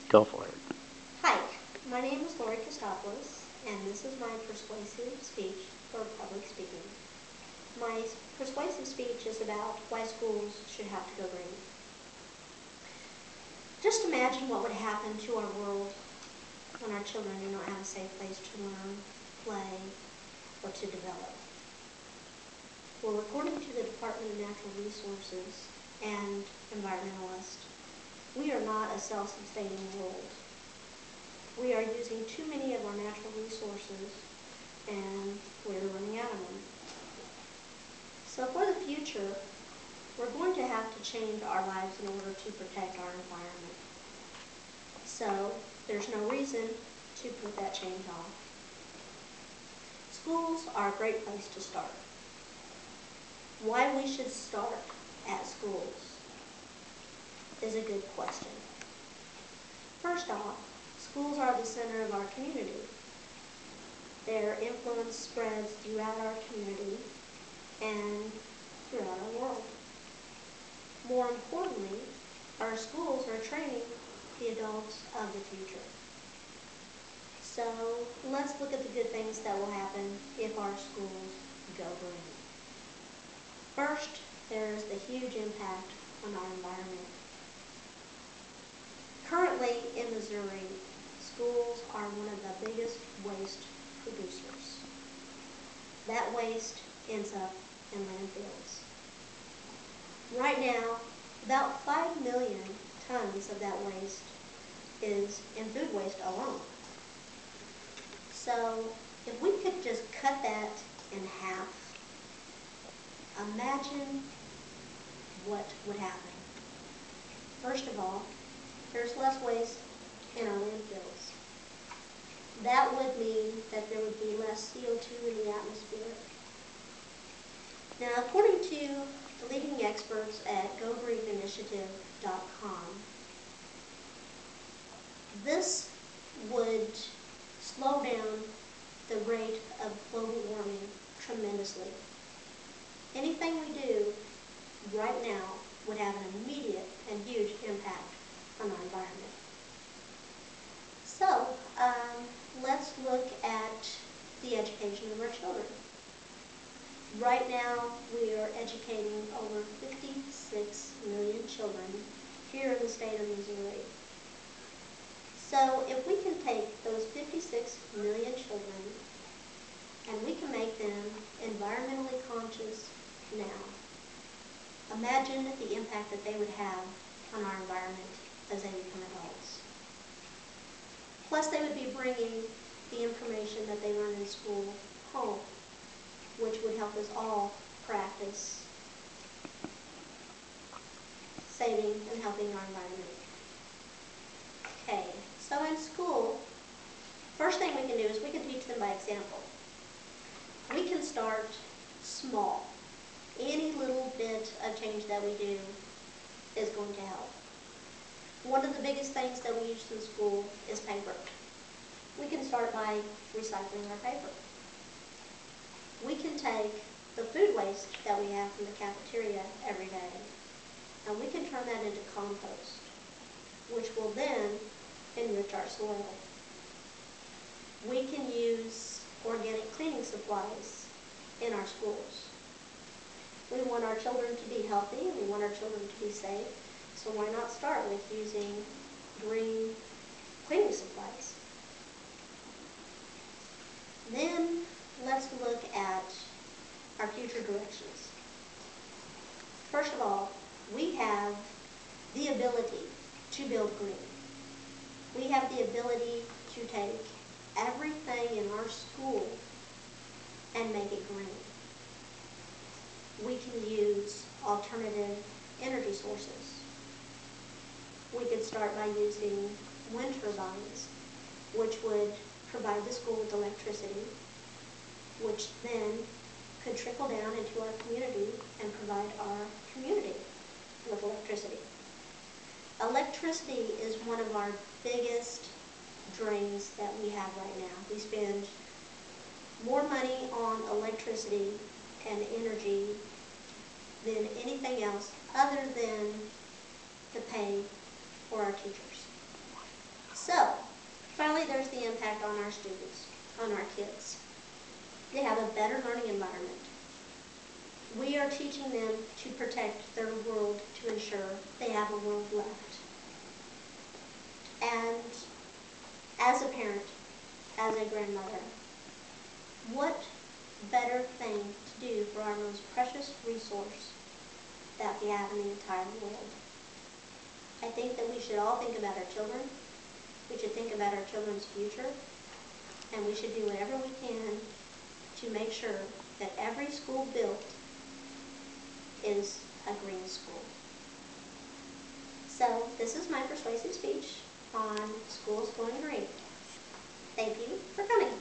Go for it. Hi, my name is Lori Kostopoulos, and this is my persuasive speech for public speaking. My persuasive speech is about why schools should have to go green. Just imagine what would happen to our world when our children do not have a safe place to learn, play, or to develop. Well, according to the Department of Natural Resources and environmentalists, we are not a self-sustaining world. We are using too many of our natural resources, and we're running out of them. So for the future, we're going to have to change our lives in order to protect our environment. So there's no reason to put that change off. Schools are a great place to start. Why we should start at schools is a good question. First off, schools are the center of our community. Their influence spreads throughout our community and throughout our world. More importantly, our schools are training the adults of the future. So let's look at the good things that will happen if our schools go green. First, there's the huge impact on our environment. Currently in Missouri, schools are one of the biggest waste producers. That waste ends up in landfills. Right now, about 5 million tons of that waste is in food waste alone. So if we could just cut that in half, imagine what would happen. First of all, there's less waste in our landfills. That would mean that there would be less CO2 in the atmosphere. Now, according to the leading experts at GoGreenInitiative.com, this would slow down the rate of global warming tremendously. Anything we do right now would have an immediate and huge impact on our environment. So, let's look at the education of our children. Right now, we are educating over 56 million children here in the state of Missouri. So if we can take those 56 million children and we can make them environmentally conscious now, imagine the impact that they would have on our environment as they become adults. Plus, they would be bringing the information that they learn in school home, which would help us all practice saving and helping our environment. Okay, so in school, first thing we can do is we can teach them by example. We can start small. Any little bit of change that we do is going to help. One of the biggest things that we use in school is paper. We can start by recycling our paper. We can take the food waste that we have from the cafeteria every day, and we can turn that into compost, which will then enrich our soil. We can use organic cleaning supplies in our schools. We want our children to be healthy, and we want our children to be safe, so why not start with using green cleaning supplies? Then let's look at our future directions. First of all, we have the ability to build green. We have the ability to take everything in our school and make it green. We can use alternative energy sources. We could start by using wind turbines, which would provide the school with electricity, which then could trickle down into our community and provide our community with electricity. Electricity is one of our biggest drains that we have right now. We spend more money on electricity and energy than anything else other than to pay for our teachers. impact on our students, on our kids. They have a better learning environment. We are teaching them to protect their world to ensure they have a world left. And as a parent, as a grandmother, what better thing to do for our most precious resource that we have in the entire world? I think that we should all think about our children. We should think about our children's future. And we should do whatever we can to make sure that every school built is a green school. So this is my persuasive speech on schools going green. Thank you for coming.